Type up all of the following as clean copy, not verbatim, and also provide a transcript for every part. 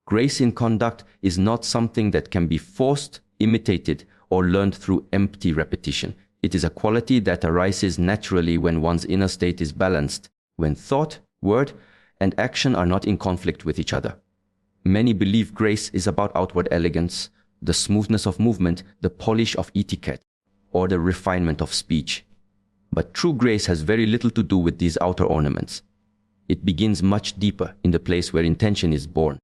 Grace in conduct is not something that can be forced, imitated, or learned through empty repetition. It is a quality that arises naturally when one's inner state is balanced, when thought, word, and action are not in conflict with each other. Many believe grace is about outward elegance, the smoothness of movement, the polish of etiquette, or the refinement of speech. But true grace has very little to do with these outer ornaments. It begins much deeper, in the place where intention is born.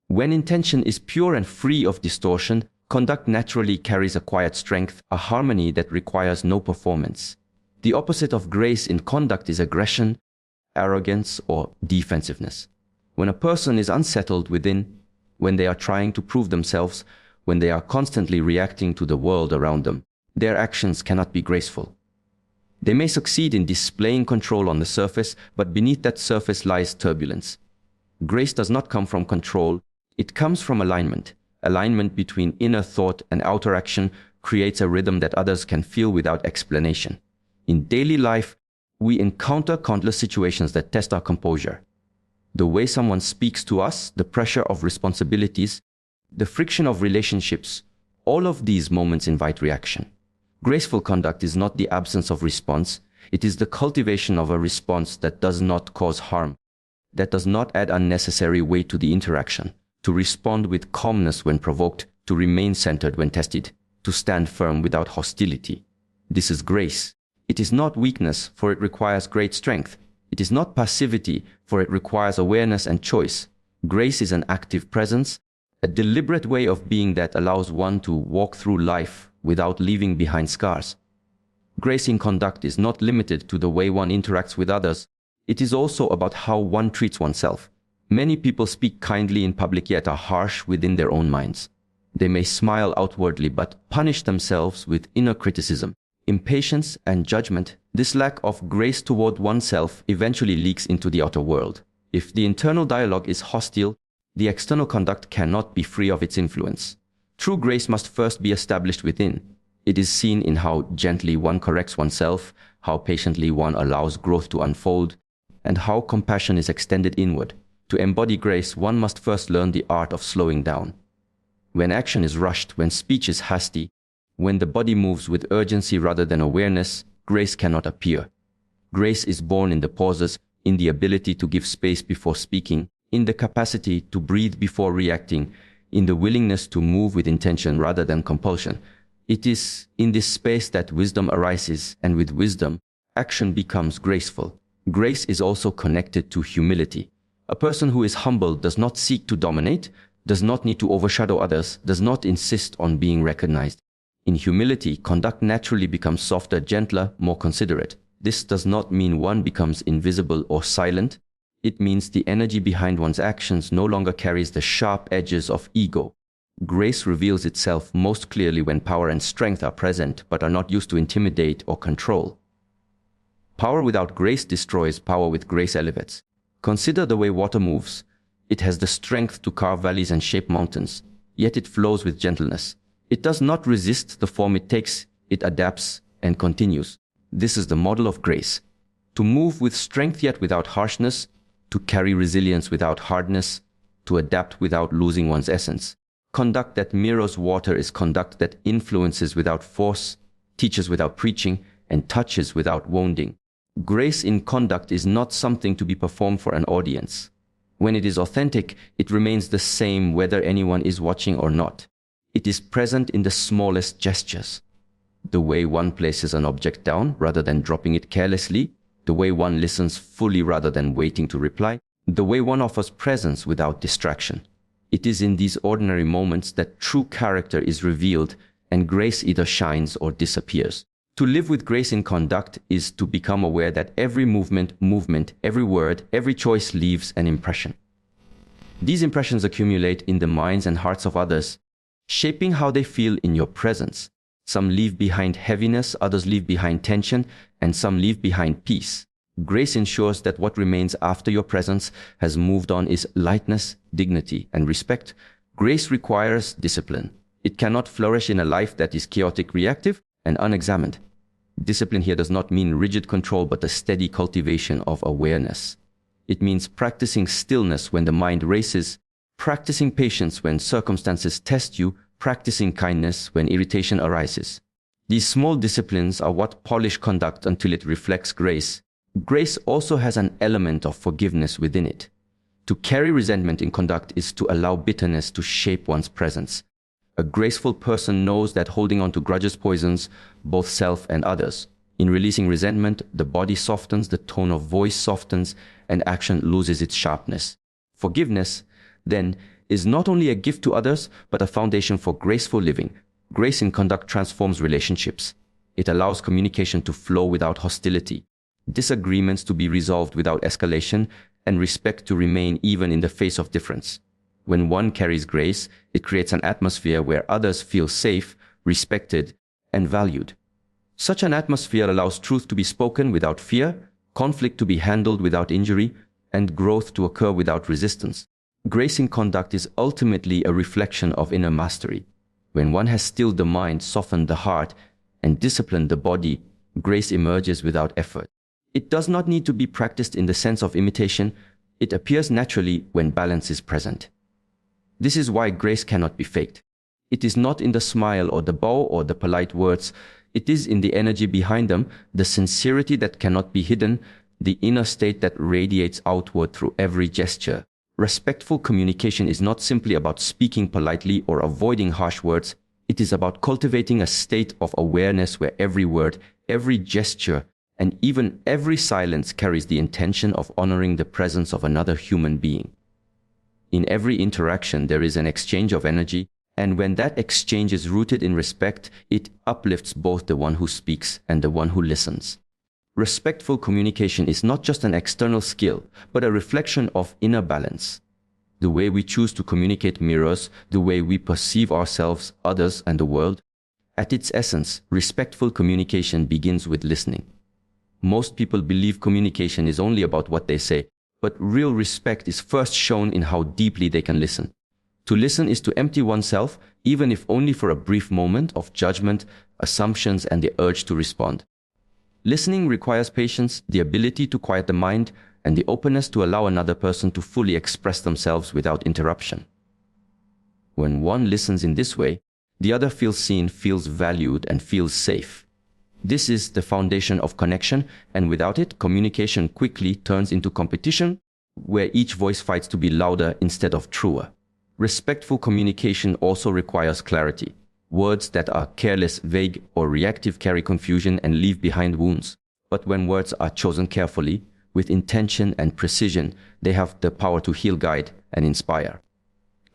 When intention is pure and free of distortion, conduct naturally carries a quiet strength, a harmony that requires no performance. The opposite of grace in conduct is aggression, arrogance, or defensiveness. When a person is unsettled within, when they are trying to prove themselves, when they are constantly reacting to the world around them, their actions cannot be graceful. They may succeed in displaying control on the surface, but beneath that surface lies turbulence. Grace does not come from control, it comes from alignment. Alignment between inner thought and outer action creates a rhythm that others can feel without explanation. In daily life, we encounter countless situations that test our composure. The way someone speaks to us, the pressure of responsibilities, the friction of relationships, all of these moments invite reaction. Graceful conduct is not the absence of response, it is the cultivation of a response that does not cause harm, that does not add unnecessary weight to the interaction, to respond with calmness when provoked, to remain centered when tested, to stand firm without hostility. This is grace. It is not weakness, for it requires great strength. It is not passivity, for it requires awareness and choice. Grace is an active presence, a deliberate way of being that allows one to walk through life without leaving behind scars. Grace in conduct is not limited to the way one interacts with others. It is also about how one treats oneself. Many people speak kindly in public yet are harsh within their own minds. They may smile outwardly but punish themselves with inner criticism, impatience, and judgment. This lack of grace toward oneself eventually leaks into the outer world. If the internal dialogue is hostile, the external conduct cannot be free of its influence. True grace must first be established within. It is seen in how gently one corrects oneself, how patiently one allows growth to unfold, and how compassion is extended inward. To embody grace, one must first learn the art of slowing down. When action is rushed, when speech is hasty, when the body moves with urgency rather than awareness, grace cannot appear. Grace is born in the pauses, in the ability to give space before speaking, in the capacity to breathe before reacting, in the willingness to move with intention rather than compulsion. It is in this space that wisdom arises, and with wisdom, action becomes graceful. Grace is also connected to humility. A person who is humble does not seek to dominate, does not need to overshadow others, does not insist on being recognized. In humility, conduct naturally becomes softer, gentler, more considerate. This does not mean one becomes invisible or silent. It means the energy behind one's actions no longer carries the sharp edges of ego. Grace reveals itself most clearly when power and strength are present but are not used to intimidate or control. Power without grace destroys, power with grace elevates. Consider the way water moves. It has the strength to carve valleys and shape mountains, yet it flows with gentleness. It does not resist the form it takes, it adapts and continues. This is the model of grace. To move with strength yet without harshness, to carry resilience without hardness, to adapt without losing one's essence. Conduct that mirrors water is conduct that influences without force, teaches without preaching, and touches without wounding. Grace in conduct is not something to be performed for an audience. When it is authentic, it remains the same whether anyone is watching or not. It is present in the smallest gestures. The way one places an object down rather than dropping it carelessly, the way one listens fully rather than waiting to reply, the way one offers presence without distraction. It is in these ordinary moments that true character is revealed and grace either shines or disappears. To live with grace in conduct is to become aware that every movement, every word, every choice leaves an impression. These impressions accumulate in the minds and hearts of others, shaping how they feel in your presence. Some leave behind heaviness, others leave behind tension, and some leave behind peace. Grace ensures that what remains after your presence has moved on is lightness, dignity, and respect. Grace requires discipline. It cannot flourish in a life that is chaotic, reactive, and unexamined. Discipline here does not mean rigid control, but a steady cultivation of awareness. It means practicing stillness when the mind races, practicing patience when circumstances test you, practicing kindness when irritation arises. These small disciplines are what polish conduct until it reflects grace. Grace also has an element of forgiveness within it. To carry resentment in conduct is to allow bitterness to shape one's presence. A graceful person knows that holding on to grudges poisons both self and others. In releasing resentment, the body softens, the tone of voice softens, and action loses its sharpness. Forgiveness, then, is not only a gift to others, but a foundation for graceful living. Grace in conduct transforms relationships. It allows communication to flow without hostility, disagreements to be resolved without escalation, and respect to remain even in the face of difference. When one carries grace, it creates an atmosphere where others feel safe, respected, and valued. Such an atmosphere allows truth to be spoken without fear, conflict to be handled without injury, and growth to occur without resistance. Grace in conduct is ultimately a reflection of inner mastery. When one has stilled the mind, softened the heart, and disciplined the body, grace emerges without effort. It does not need to be practiced in the sense of imitation. It appears naturally when balance is present. This is why grace cannot be faked. It is not in the smile or the bow or the polite words. It is in the energy behind them, the sincerity that cannot be hidden, the inner state that radiates outward through every gesture. Respectful communication is not simply about speaking politely or avoiding harsh words. It is about cultivating a state of awareness where every word, every gesture, and even every silence carries the intention of honoring the presence of another human being. In every interaction, there is an exchange of energy, and when that exchange is rooted in respect, it uplifts both the one who speaks and the one who listens. Respectful communication is not just an external skill, but a reflection of inner balance. The way we choose to communicate mirrors the way we perceive ourselves, others, and the world. At its essence, respectful communication begins with listening. Most people believe communication is only about what they say, but real respect is first shown in how deeply they can listen. To listen is to empty oneself, even if only for a brief moment, of judgment, assumptions, and the urge to respond. Listening requires patience, the ability to quiet the mind, and the openness to allow another person to fully express themselves without interruption. When one listens in this way, the other feels seen, feels valued, and feels safe. This is the foundation of connection, and without it, communication quickly turns into competition, where each voice fights to be louder instead of truer. Respectful communication also requires clarity. Words that are careless, vague, or reactive carry confusion and leave behind wounds. But when words are chosen carefully, with intention and precision, they have the power to heal, guide, and inspire.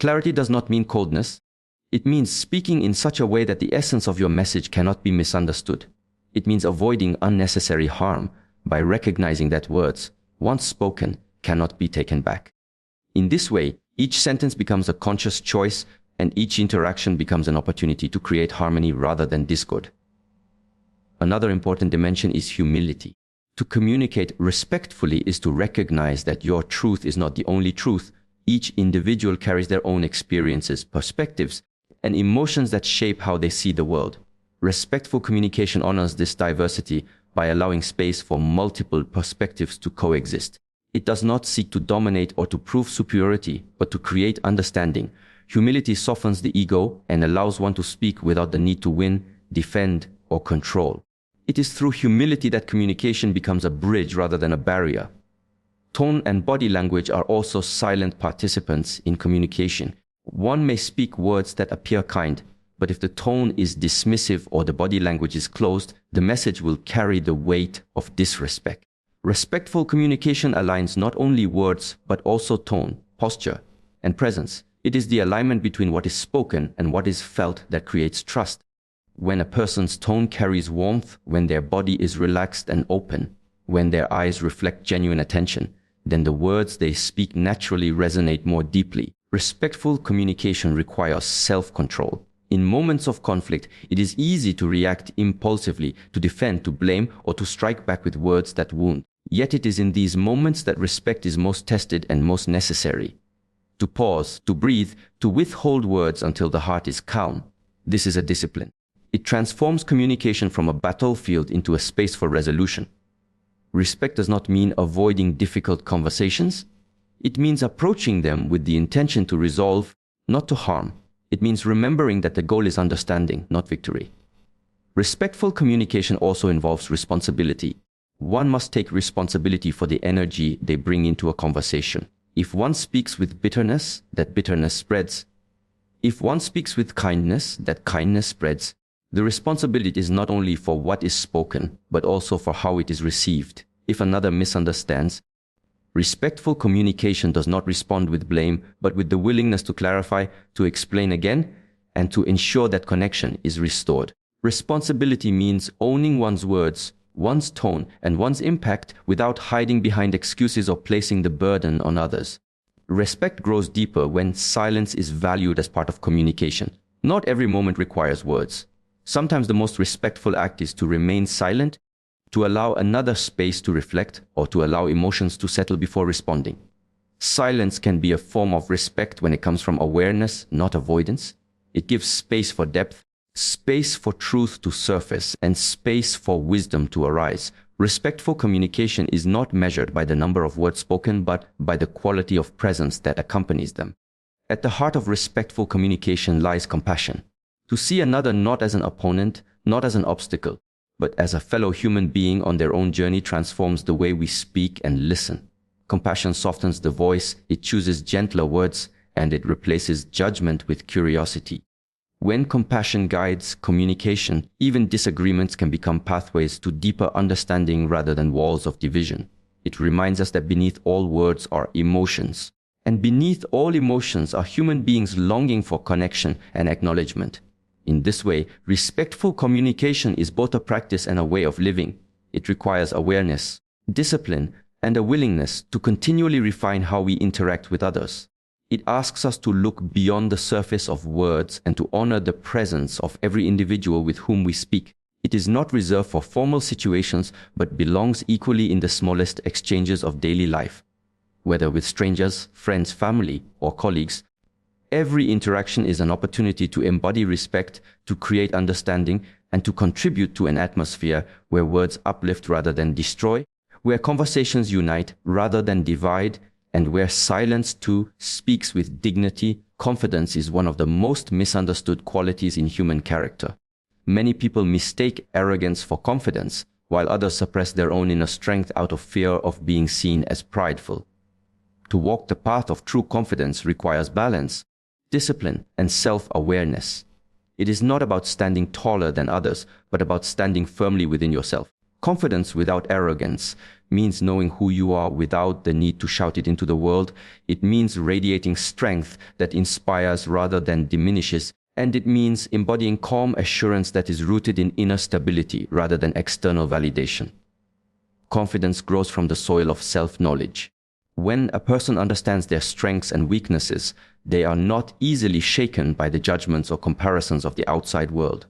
Clarity does not mean coldness. It means speaking in such a way that the essence of your message cannot be misunderstood. It means avoiding unnecessary harm by recognizing that words, once spoken, cannot be taken back. In this way, each sentence becomes a conscious choice, and each interaction becomes an opportunity to create harmony rather than discord. Another important dimension is humility. To communicate respectfully is to recognize that your truth is not the only truth. Each individual carries their own experiences, perspectives, and emotions that shape how they see the world. Respectful communication honors this diversity by allowing space for multiple perspectives to coexist. It does not seek to dominate or to prove superiority, but to create understanding. Humility softens the ego and allows one to speak without the need to win, defend, or control. It is through humility that communication becomes a bridge rather than a barrier. Tone and body language are also silent participants in communication. One may speak words that appear kind, but if the tone is dismissive or the body language is closed, the message will carry the weight of disrespect. Respectful communication aligns not only words, but also tone, posture, and presence. It is the alignment between what is spoken and what is felt that creates trust. When a person's tone carries warmth, when their body is relaxed and open, when their eyes reflect genuine attention, then the words they speak naturally resonate more deeply. Respectful communication requires self-control. In moments of conflict, it is easy to react impulsively, to defend, to blame, or to strike back with words that wound. Yet it is in these moments that respect is most tested and most necessary. To pause, to breathe, to withhold words until the heart is calm. This is a discipline. It transforms communication from a battlefield into a space for resolution. Respect does not mean avoiding difficult conversations. It means approaching them with the intention to resolve, not to harm. It means remembering that the goal is understanding, not victory. Respectful communication also involves responsibility. One must take responsibility for the energy they bring into a conversation. If one speaks with bitterness, that bitterness spreads. If one speaks with kindness, that kindness spreads. The responsibility is not only for what is spoken, but also for how it is received. If another misunderstands, respectful communication does not respond with blame, but with the willingness to clarify, to explain again, and to ensure that connection is restored. Responsibility means owning one's words, one's tone, and one's impact without hiding behind excuses or placing the burden on others. Respect grows deeper when silence is valued as part of communication. Not every moment requires words. Sometimes the most respectful act is to remain silent, to allow another space to reflect, or to allow emotions to settle before responding. Silence can be a form of respect when it comes from awareness, not avoidance. It gives space for depth, space for truth to surface, and space for wisdom to arise. Respectful communication is not measured by the number of words spoken, but by the quality of presence that accompanies them. At the heart of respectful communication lies compassion. To see another not as an opponent, not as an obstacle, but as a fellow human being on their own journey transforms the way we speak and listen. Compassion softens the voice, it chooses gentler words, and it replaces judgment with curiosity. When compassion guides communication, even disagreements can become pathways to deeper understanding rather than walls of division. It reminds us that beneath all words are emotions, and beneath all emotions are human beings longing for connection and acknowledgement. In this way, respectful communication is both a practice and a way of living. It requires awareness, discipline, and a willingness to continually refine how we interact with others. It asks us to look beyond the surface of words and to honor the presence of every individual with whom we speak. It is not reserved for formal situations, but belongs equally in the smallest exchanges of daily life. Whether with strangers, friends, family, or colleagues, every interaction is an opportunity to embody respect, to create understanding, and to contribute to an atmosphere where words uplift rather than destroy, where conversations unite rather than divide, and where silence too speaks with dignity. Confidence is one of the most misunderstood qualities in human character. Many people mistake arrogance for confidence, while others suppress their own inner strength out of fear of being seen as prideful. To walk the path of true confidence requires balance, discipline, and self-awareness. It is not about standing taller than others, but about standing firmly within yourself. Confidence without arrogance means knowing who you are without the need to shout it into the world. It means radiating strength that inspires rather than diminishes. And it means embodying calm assurance that is rooted in inner stability rather than external validation. Confidence grows from the soil of self-knowledge. When a person understands their strengths and weaknesses, they are not easily shaken by the judgments or comparisons of the outside world.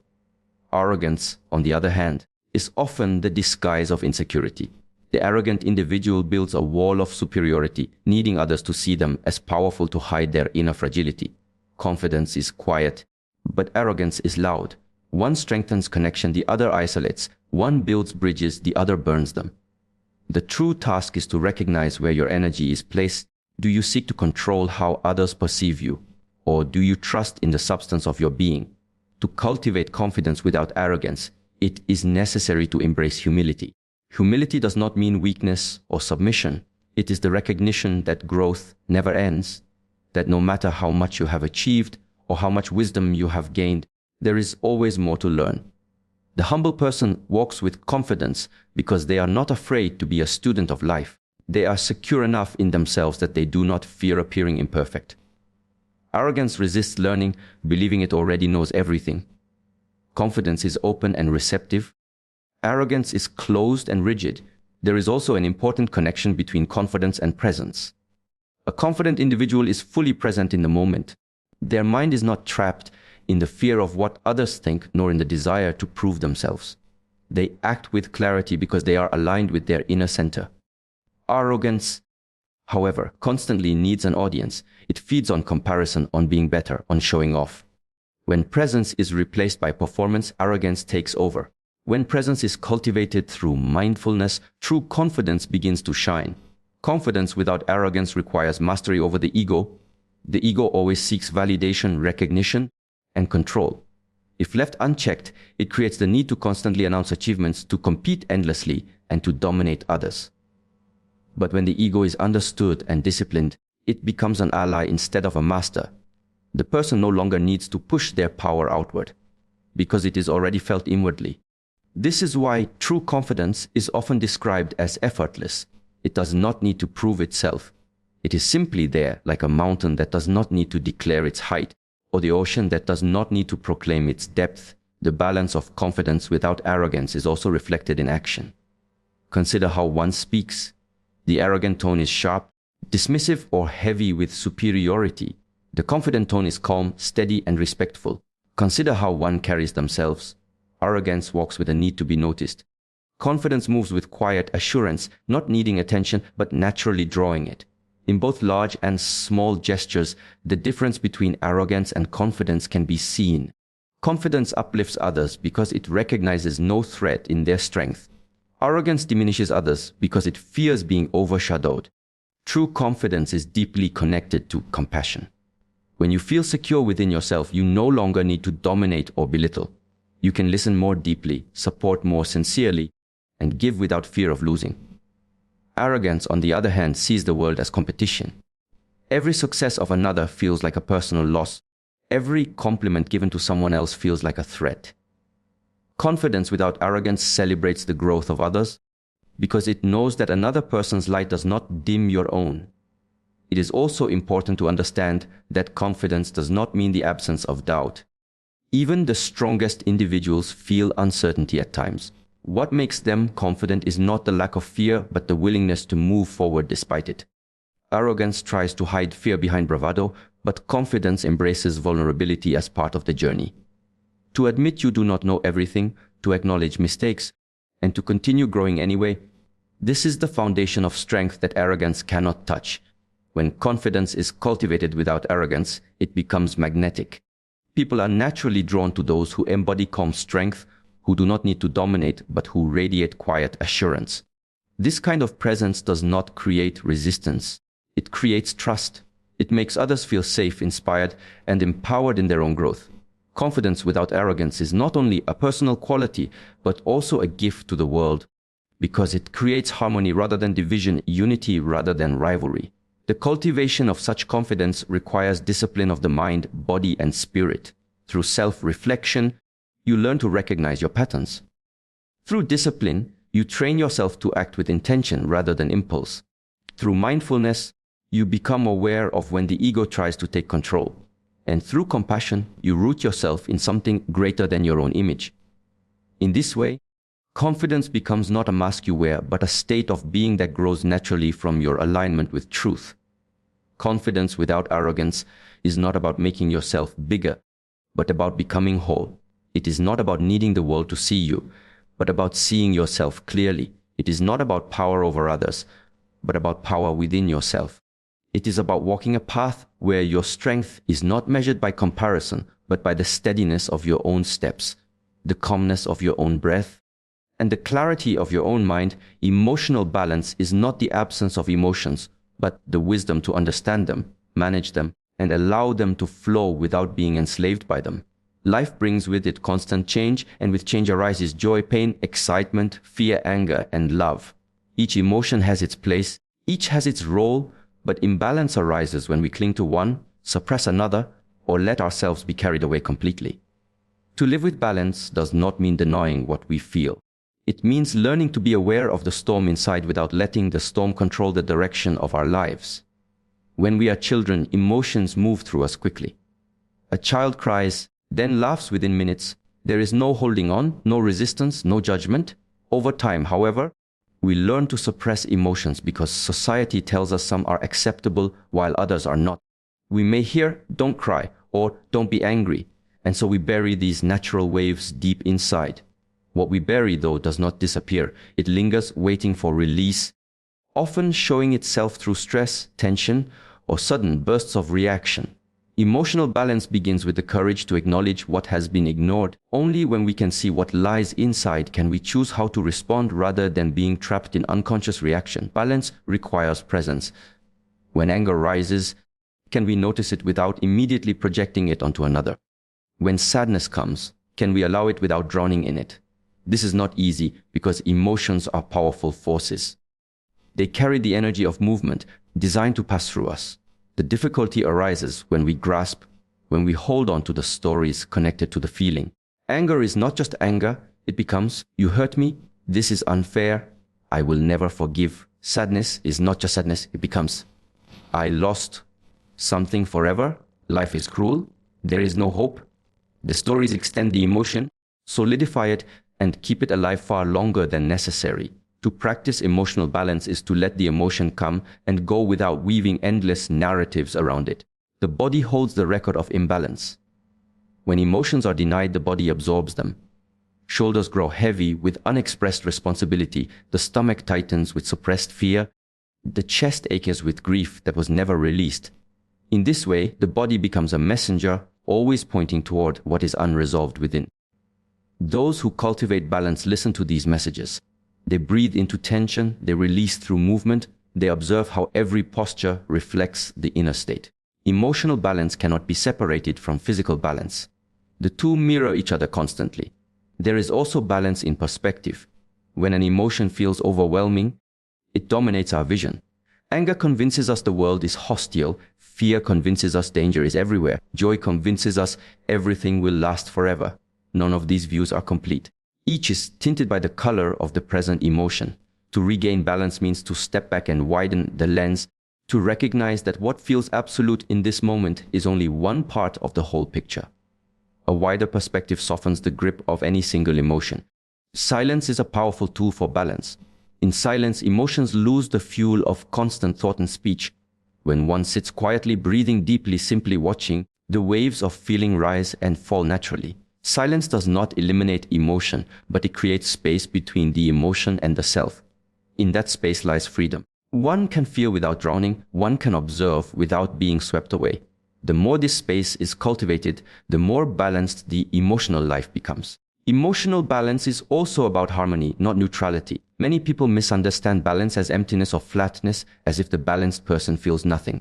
Arrogance, on the other hand, is often the disguise of insecurity. The arrogant individual builds a wall of superiority, needing others to see them as powerful to hide their inner fragility. Confidence is quiet, but arrogance is loud. One strengthens connection, the other isolates. One builds bridges, the other burns them. The true task is to recognize where your energy is placed. Do you seek to control how others perceive you? Or do you trust in the substance of your being? To cultivate confidence without arrogance, it is necessary to embrace humility. Humility does not mean weakness or submission. It is the recognition that growth never ends, that no matter how much you have achieved or how much wisdom you have gained, there is always more to learn. The humble person walks with confidence because they are not afraid to be a student of life. They are secure enough in themselves that they do not fear appearing imperfect. Arrogance resists learning, believing it already knows everything. Confidence is open and receptive. Arrogance is closed and rigid. There is also an important connection between confidence and presence. A confident individual is fully present in the moment. Their mind is not trapped in the fear of what others think, nor in the desire to prove themselves. They act with clarity because they are aligned with their inner center. Arrogance, however, constantly needs an audience. It feeds on comparison, on being better, on showing off. When presence is replaced by performance, arrogance takes over. When presence is cultivated through mindfulness, true confidence begins to shine. Confidence without arrogance requires mastery over the ego. The ego always seeks validation, recognition, and control. If left unchecked, it creates the need to constantly announce achievements, to compete endlessly, and to dominate others. But when the ego is understood and disciplined, it becomes an ally instead of a master. The person no longer needs to push their power outward, because it is already felt inwardly. This is why true confidence is often described as effortless. It does not need to prove itself. It is simply there, like a mountain that does not need to declare its height, or the ocean that does not need to proclaim its depth. The balance of confidence without arrogance is also reflected in action. Consider how one speaks. The arrogant tone is sharp, dismissive, or heavy with superiority. The confident tone is calm, steady, and respectful. Consider how one carries themselves. Arrogance walks with a need to be noticed. Confidence moves with quiet assurance, not needing attention, but naturally drawing it. In both large and small gestures, the difference between arrogance and confidence can be seen. Confidence uplifts others because it recognizes no threat in their strength. Arrogance diminishes others because it fears being overshadowed. True confidence is deeply connected to compassion. When you feel secure within yourself, you no longer need to dominate or belittle. You can listen more deeply, support more sincerely, and give without fear of losing. Arrogance, on the other hand, sees the world as competition. Every success of another feels like a personal loss. Every compliment given to someone else feels like a threat. Confidence without arrogance celebrates the growth of others because it knows that another person's light does not dim your own. It is also important to understand that confidence does not mean the absence of doubt. Even the strongest individuals feel uncertainty at times. What makes them confident is not the lack of fear, but the willingness to move forward despite it. Arrogance tries to hide fear behind bravado, but confidence embraces vulnerability as part of the journey. To admit you do not know everything, to acknowledge mistakes, and to continue growing anyway, this is the foundation of strength that arrogance cannot touch. When confidence is cultivated without arrogance, it becomes magnetic. People are naturally drawn to those who embody calm strength, who do not need to dominate, but who radiate quiet assurance. This kind of presence does not create resistance. It creates trust. It makes others feel safe, inspired, and empowered in their own growth. Confidence without arrogance is not only a personal quality, but also a gift to the world, because it creates harmony rather than division, unity rather than rivalry. The cultivation of such confidence requires discipline of the mind, body, and spirit. Through self-reflection, you learn to recognize your patterns. Through discipline, you train yourself to act with intention rather than impulse. Through mindfulness, you become aware of when the ego tries to take control. And through compassion, you root yourself in something greater than your own image. In this way, confidence becomes not a mask you wear, but a state of being that grows naturally from your alignment with truth. Confidence without arrogance is not about making yourself bigger, but about becoming whole. It is not about needing the world to see you, but about seeing yourself clearly. It is not about power over others, but about power within yourself. It is about walking a path where your strength is not measured by comparison, but by the steadiness of your own steps, the calmness of your own breath, and the clarity of your own mind. Emotional balance is not the absence of emotions, but the wisdom to understand them, manage them, and allow them to flow without being enslaved by them. Life brings with it constant change, and with change arises joy, pain, excitement, fear, anger, and love. Each emotion has its place, each has its role, but imbalance arises when we cling to one, suppress another, or let ourselves be carried away completely. To live with balance does not mean denying what we feel. It means learning to be aware of the storm inside without letting the storm control the direction of our lives. When we are children, emotions move through us quickly. A child cries, then laughs within minutes. There is no holding on, no resistance, no judgment. Over time, however, we learn to suppress emotions because society tells us some are acceptable while others are not. We may hear, "Don't cry," or "Don't be angry," and so we bury these natural waves deep inside. What we bury, though, does not disappear. It lingers, waiting for release, often showing itself through stress, tension, or sudden bursts of reaction. Emotional balance begins with the courage to acknowledge what has been ignored. Only when we can see what lies inside can we choose how to respond rather than being trapped in unconscious reaction. Balance requires presence. When anger rises, can we notice it without immediately projecting it onto another? When sadness comes, can we allow it without drowning in it? This is not easy because emotions are powerful forces. They carry the energy of movement, designed to pass through us. The difficulty arises when we grasp, when we hold on to the stories connected to the feeling. Anger is not just anger, it becomes, you hurt me, this is unfair, I will never forgive. Sadness is not just sadness, it becomes, I lost something forever, life is cruel, there is no hope. The stories extend the emotion, solidify it, and keep it alive far longer than necessary. To practice emotional balance is to let the emotion come and go without weaving endless narratives around it. The body holds the record of imbalance. When emotions are denied, the body absorbs them. Shoulders grow heavy with unexpressed responsibility, the stomach tightens with suppressed fear, the chest aches with grief that was never released. In this way, the body becomes a messenger, always pointing toward what is unresolved within. Those who cultivate balance listen to these messages. They breathe into tension, they release through movement, they observe how every posture reflects the inner state. Emotional balance cannot be separated from physical balance. The two mirror each other constantly. There is also balance in perspective. When an emotion feels overwhelming, it dominates our vision. Anger convinces us the world is hostile, fear convinces us danger is everywhere, joy convinces us everything will last forever. None of these views are complete. Each is tinted by the color of the present emotion. To regain balance means to step back and widen the lens, to recognize that what feels absolute in this moment is only one part of the whole picture. A wider perspective softens the grip of any single emotion. Silence is a powerful tool for balance. In silence, emotions lose the fuel of constant thought and speech. When one sits quietly, breathing deeply, simply watching, the waves of feeling rise and fall naturally. Silence does not eliminate emotion, but it creates space between the emotion and the self. In that space lies freedom. One can feel without drowning, one can observe without being swept away. The more this space is cultivated, the more balanced the emotional life becomes. Emotional balance is also about harmony, not neutrality. Many people misunderstand balance as emptiness or flatness, as if the balanced person feels nothing.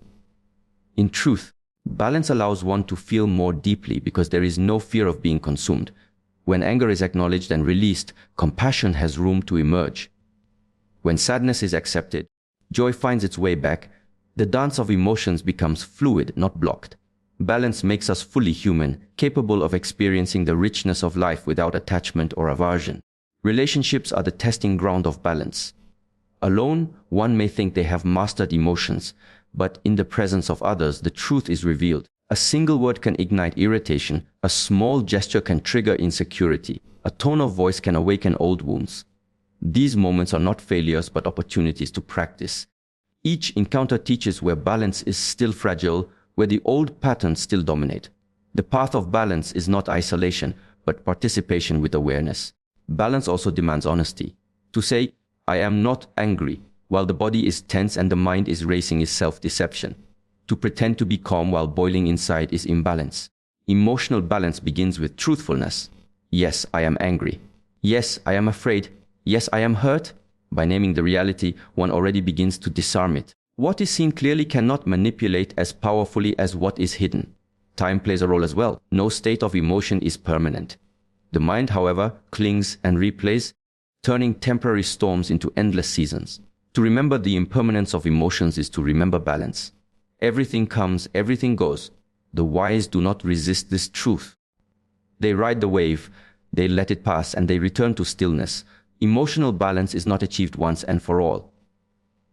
In truth, balance allows one to feel more deeply because there is no fear of being consumed. When anger is acknowledged and released, compassion has room to emerge. When sadness is accepted, joy finds its way back. The dance of emotions becomes fluid, not blocked. Balance makes us fully human, capable of experiencing the richness of life without attachment or aversion. Relationships are the testing ground of balance. Alone, one may think they have mastered emotions, but in the presence of others, the truth is revealed. A single word can ignite irritation, a small gesture can trigger insecurity, a tone of voice can awaken old wounds. These moments are not failures but opportunities to practice. Each encounter teaches where balance is still fragile, where the old patterns still dominate. The path of balance is not isolation, but participation with awareness. Balance also demands honesty. To say, I am not angry, while the body is tense and the mind is racing is self-deception. To pretend to be calm while boiling inside is imbalance. Emotional balance begins with truthfulness. Yes, I am angry. Yes, I am afraid. Yes, I am hurt. By naming the reality, one already begins to disarm it. What is seen clearly cannot manipulate as powerfully as what is hidden. Time plays a role as well. No state of emotion is permanent. The mind, however, clings and replays, turning temporary storms into endless seasons. To remember the impermanence of emotions is to remember balance. Everything comes, everything goes. The wise do not resist this truth. They ride the wave, they let it pass, and they return to stillness. Emotional balance is not achieved once and for all.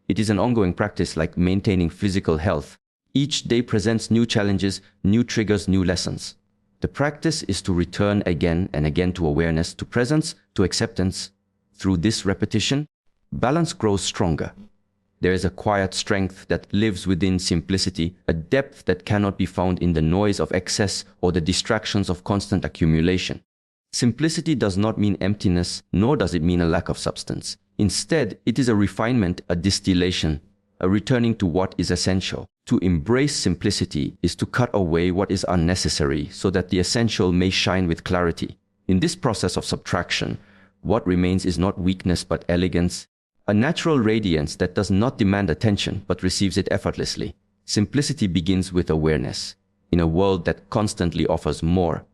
It is an ongoing practice like maintaining physical health. Each day presents new challenges, new triggers, new lessons. The practice is to return again and again to awareness, to presence, to acceptance. Through this repetition, balance grows stronger. There is a quiet strength that lives within simplicity, a depth that cannot be found in the noise of excess or the distractions of constant accumulation. Simplicity does not mean emptiness, nor does it mean a lack of substance. Instead, it is a refinement, a distillation, a returning to what is essential. To embrace simplicity is to cut away what is unnecessary so that the essential may shine with clarity. In this process of subtraction, what remains is not weakness but elegance, a natural radiance that does not demand attention but receives it effortlessly. Simplicity begins with awareness. In a world that constantly offers more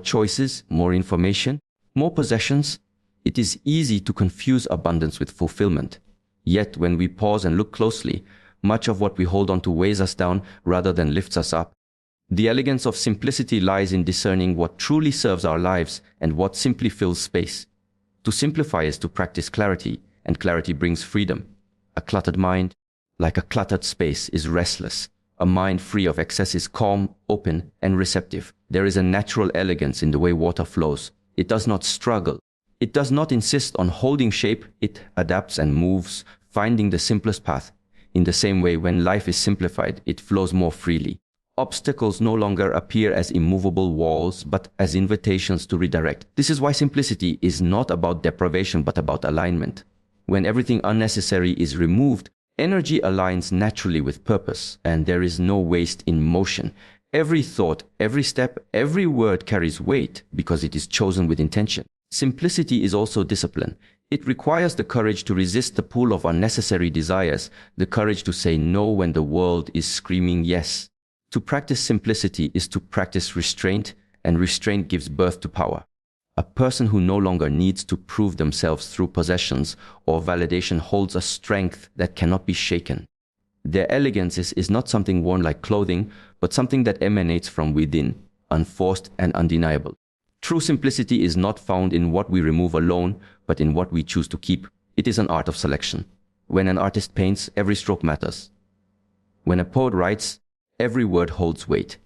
choices, more information, more possessions, it is easy to confuse abundance with fulfillment. Yet when we pause and look closely, much of what we hold on to weighs us down rather than lifts us up. The elegance of simplicity lies in discerning what truly serves our lives and what simply fills space. To simplify is to practice clarity, and clarity brings freedom. A cluttered mind, like a cluttered space, is restless. A mind free of excess is calm, open, and receptive. There is a natural elegance in the way water flows. It does not struggle. It does not insist on holding shape. It adapts and moves, finding the simplest path. In the same way, when life is simplified, it flows more freely. Obstacles no longer appear as immovable walls, but as invitations to redirect. This is why simplicity is not about deprivation, but about alignment. When everything unnecessary is removed, energy aligns naturally with purpose, and there is no waste in motion. Every thought, every step, every word carries weight because it is chosen with intention. Simplicity is also discipline. It requires the courage to resist the pull of unnecessary desires, the courage to say no when the world is screaming yes. To practice simplicity is to practice restraint, and restraint gives birth to power. A person who no longer needs to prove themselves through possessions or validation holds a strength that cannot be shaken. Their elegance is not something worn like clothing, but something that emanates from within, unforced and undeniable. True simplicity is not found in what we remove alone, but in what we choose to keep. It is an art of selection. When an artist paints, every stroke matters. When a poet writes, every word holds weight.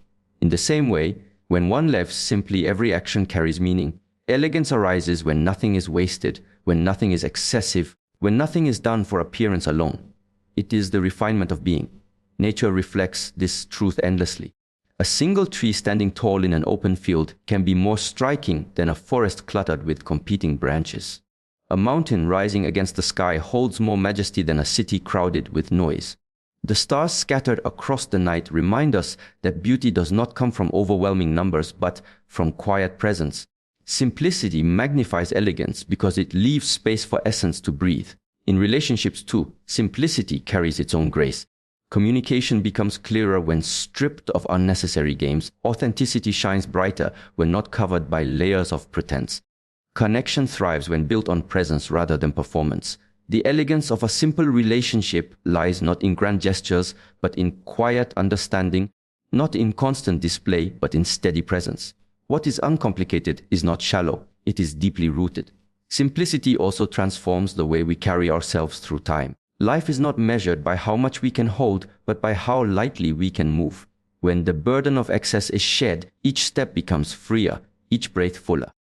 In the same way, when one lives simply, every action carries meaning. Elegance arises when nothing is wasted, when nothing is excessive, when nothing is done for appearance alone. It is the refinement of being. Nature reflects this truth endlessly. A single tree standing tall in an open field can be more striking than a forest cluttered with competing branches. A mountain rising against the sky holds more majesty than a city crowded with noise. The stars scattered across the night remind us that beauty does not come from overwhelming numbers, but from quiet presence. Simplicity magnifies elegance because it leaves space for essence to breathe. In relationships too, simplicity carries its own grace. Communication becomes clearer when stripped of unnecessary games. Authenticity shines brighter when not covered by layers of pretense. Connection thrives when built on presence rather than performance. The elegance of a simple relationship lies not in grand gestures, but in quiet understanding, not in constant display, but in steady presence. What is uncomplicated is not shallow, it is deeply rooted. Simplicity also transforms the way we carry ourselves through time. Life is not measured by how much we can hold, but by how lightly we can move. When the burden of excess is shed, each step becomes freer, each breath fuller.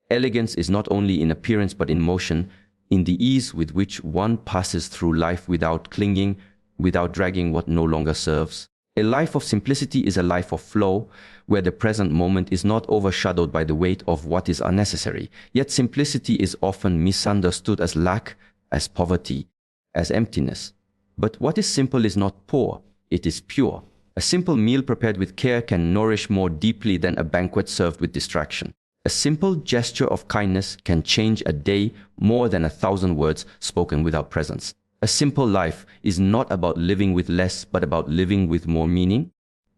Elegance is not only in appearance but in motion, in the ease with which one passes through life without clinging, without dragging what no longer serves. A life of simplicity is a life of flow, where the present moment is not overshadowed by the weight of what is unnecessary. Yet simplicity is often misunderstood as lack, as poverty, as emptiness. But what is simple is not poor, it is pure. A simple meal prepared with care can nourish more deeply than a banquet served with distraction. A simple gesture of kindness can change a day more than 1,000 words spoken without presence. A simple life is not about living with less, but about living with more meaning,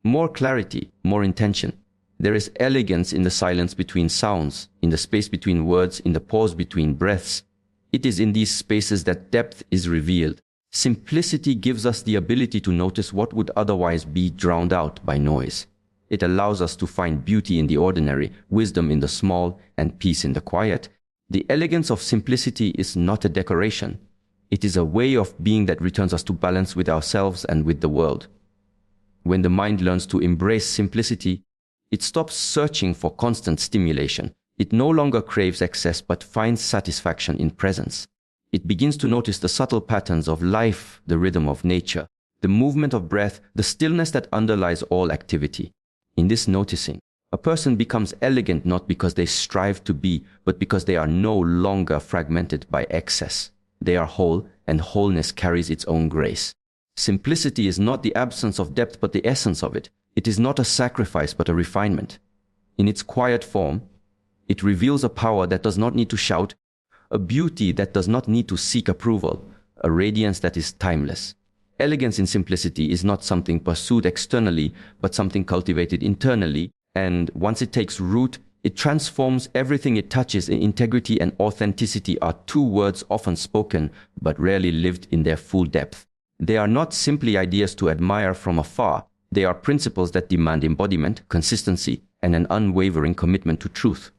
more clarity, more intention. There is elegance in the silence between sounds, in the space between words, in the pause between breaths. It is in these spaces that depth is revealed. Simplicity gives us the ability to notice what would otherwise be drowned out by noise. It allows us to find beauty in the ordinary, wisdom in the small, and peace in the quiet. The elegance of simplicity is not a decoration. It is a way of being that returns us to balance with ourselves and with the world. When the mind learns to embrace simplicity, it stops searching for constant stimulation. It no longer craves excess but finds satisfaction in presence. It begins to notice the subtle patterns of life, the rhythm of nature, the movement of breath, the stillness that underlies all activity. In this noticing, a person becomes elegant not because they strive to be, but because they are no longer fragmented by excess. They are whole, and wholeness carries its own grace. Simplicity is not the absence of depth but the essence of it. It is not a sacrifice but a refinement. In its quiet form, it reveals a power that does not need to shout, a beauty that does not need to seek approval, a radiance that is timeless. Elegance in simplicity is not something pursued externally, but something cultivated internally, and once it takes root, it transforms everything it touches. Integrity and authenticity are two words often spoken, but rarely lived in their full depth. They are not simply ideas to admire from afar. They are principles that demand embodiment, consistency, and an unwavering commitment to truth.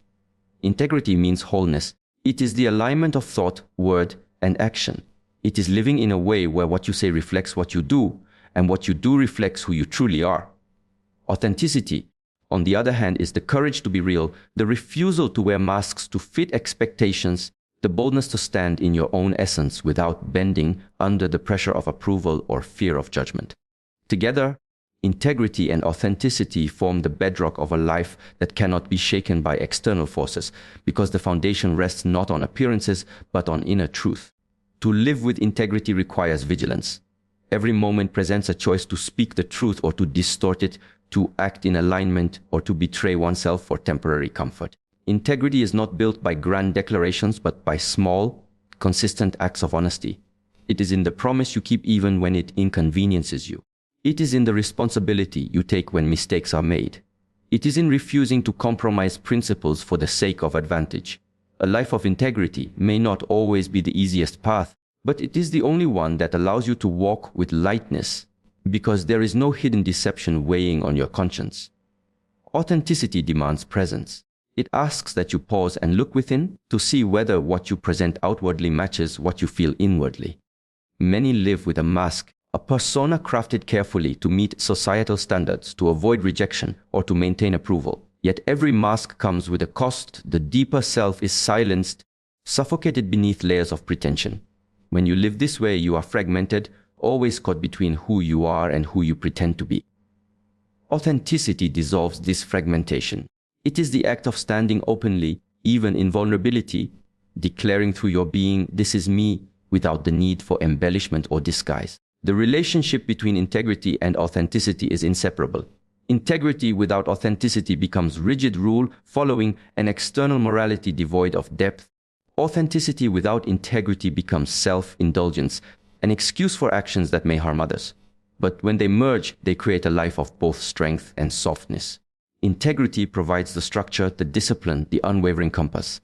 Integrity means wholeness. It is the alignment of thought, word, and action. It is living in a way where what you say reflects what you do, and what you do reflects who you truly are. Authenticity, on the other hand, is the courage to be real, the refusal to wear masks to fit expectations, the boldness to stand in your own essence without bending under the pressure of approval or fear of judgment. Together, integrity and authenticity form the bedrock of a life that cannot be shaken by external forces, because the foundation rests not on appearances but on inner truth. To live with integrity requires vigilance. Every moment presents a choice to speak the truth or to distort it, to act in alignment or to betray oneself for temporary comfort. Integrity is not built by grand declarations but by small, consistent acts of honesty. It is in the promise you keep even when it inconveniences you. It is in the responsibility you take when mistakes are made. It is in refusing to compromise principles for the sake of advantage. A life of integrity may not always be the easiest path, but it is the only one that allows you to walk with lightness, because there is no hidden deception weighing on your conscience. Authenticity demands presence. It asks that you pause and look within to see whether what you present outwardly matches what you feel inwardly. Many live with a mask, a persona crafted carefully to meet societal standards, to avoid rejection, or to maintain approval. Yet every mask comes with a cost. The deeper self is silenced, suffocated beneath layers of pretension. When you live this way, you are fragmented, always caught between who you are and who you pretend to be. Authenticity dissolves this fragmentation. It is the act of standing openly, even in vulnerability, declaring through your being, "This is me," without the need for embellishment or disguise. The relationship between integrity and authenticity is inseparable. Integrity without authenticity becomes rigid rule following an external morality devoid of depth. Authenticity without integrity becomes self-indulgence, an excuse for actions that may harm others. But when they merge, they create a life of both strength and softness. Integrity provides the structure, the discipline, the unwavering compass.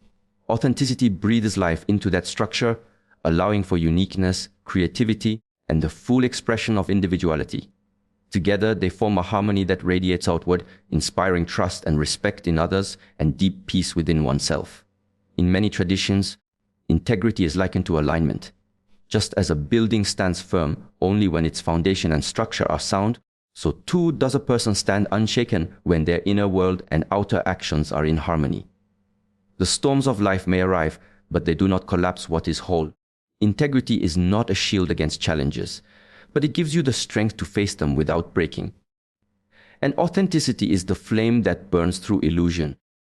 Authenticity breathes life into that structure, allowing for uniqueness, creativity, and the full expression of individuality. Together, they form a harmony that radiates outward, inspiring trust and respect in others and deep peace within oneself. In many traditions, integrity is likened to alignment. Just as a building stands firm only when its foundation and structure are sound, so too does a person stand unshaken when their inner world and outer actions are in harmony. The storms of life may arrive, but they do not collapse what is whole. Integrity is not a shield against challenges, but it gives you the strength to face them without breaking. And authenticity is the flame that burns through illusion.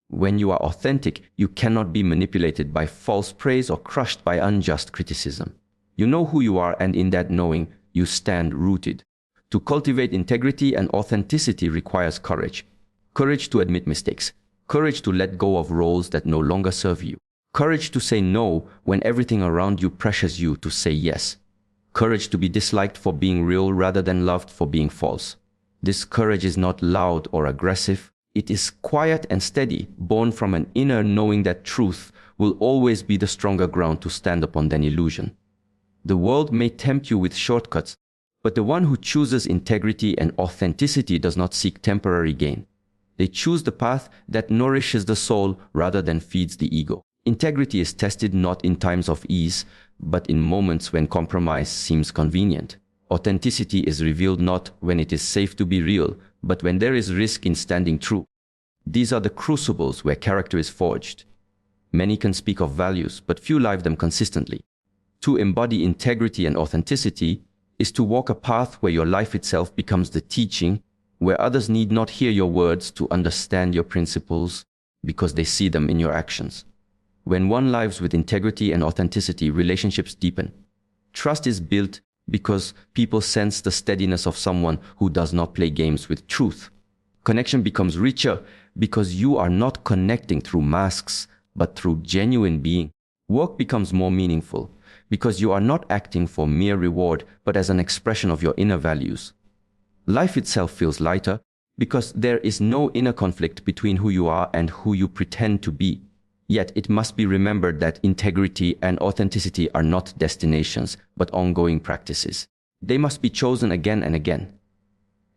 When you are authentic, you cannot be manipulated by false praise or crushed by unjust criticism. You know who you are, and in that knowing, you stand rooted. To cultivate integrity and authenticity requires courage. Courage to admit mistakes. Courage to let go of roles that no longer serve you. Courage to say no when everything around you pressures you to say yes. Courage to be disliked for being real rather than loved for being false. This courage is not loud or aggressive. It is quiet and steady, born from an inner knowing that truth will always be the stronger ground to stand upon than illusion. The world may tempt you with shortcuts, but the one who chooses integrity and authenticity does not seek temporary gain. They choose the path that nourishes the soul rather than feeds the ego. Integrity is tested not in times of ease, but in moments when compromise seems convenient. Authenticity is revealed not when it is safe to be real, but when there is risk in standing true. These are the crucibles where character is forged. Many can speak of values, but few live them consistently. To embody integrity and authenticity is to walk a path where your life itself becomes the teaching, where others need not hear your words to understand your principles because they see them in your actions. When one lives with integrity and authenticity, relationships deepen. Trust is built because people sense the steadiness of someone who does not play games with truth. Connection becomes richer because you are not connecting through masks, but through genuine being. Work becomes more meaningful because you are not acting for mere reward, but as an expression of your inner values. Life itself feels lighter because there is no inner conflict between who you are and who you pretend to be. Yet it must be remembered that integrity and authenticity are not destinations, but ongoing practices. They must be chosen again and again.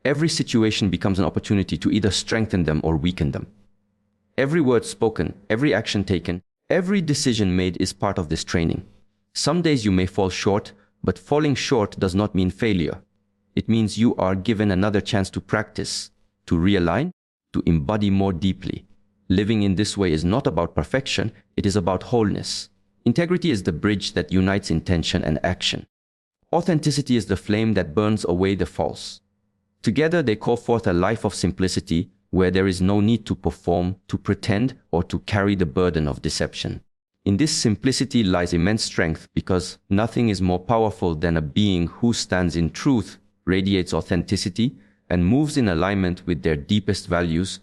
Every situation becomes an opportunity to either strengthen them or weaken them. Every word spoken, every action taken, every decision made is part of this training. Some days you may fall short, but falling short does not mean failure. It means you are given another chance to practice, to realign, to embody more deeply. Living in this way is not about perfection, it is about wholeness. Integrity is the bridge that unites intention and action. Authenticity is the flame that burns away the false. Together they call forth a life of simplicity where there is no need to perform, to pretend, or to carry the burden of deception. In this simplicity lies immense strength because nothing is more powerful than a being who stands in truth, radiates authenticity, and moves in alignment with their deepest values,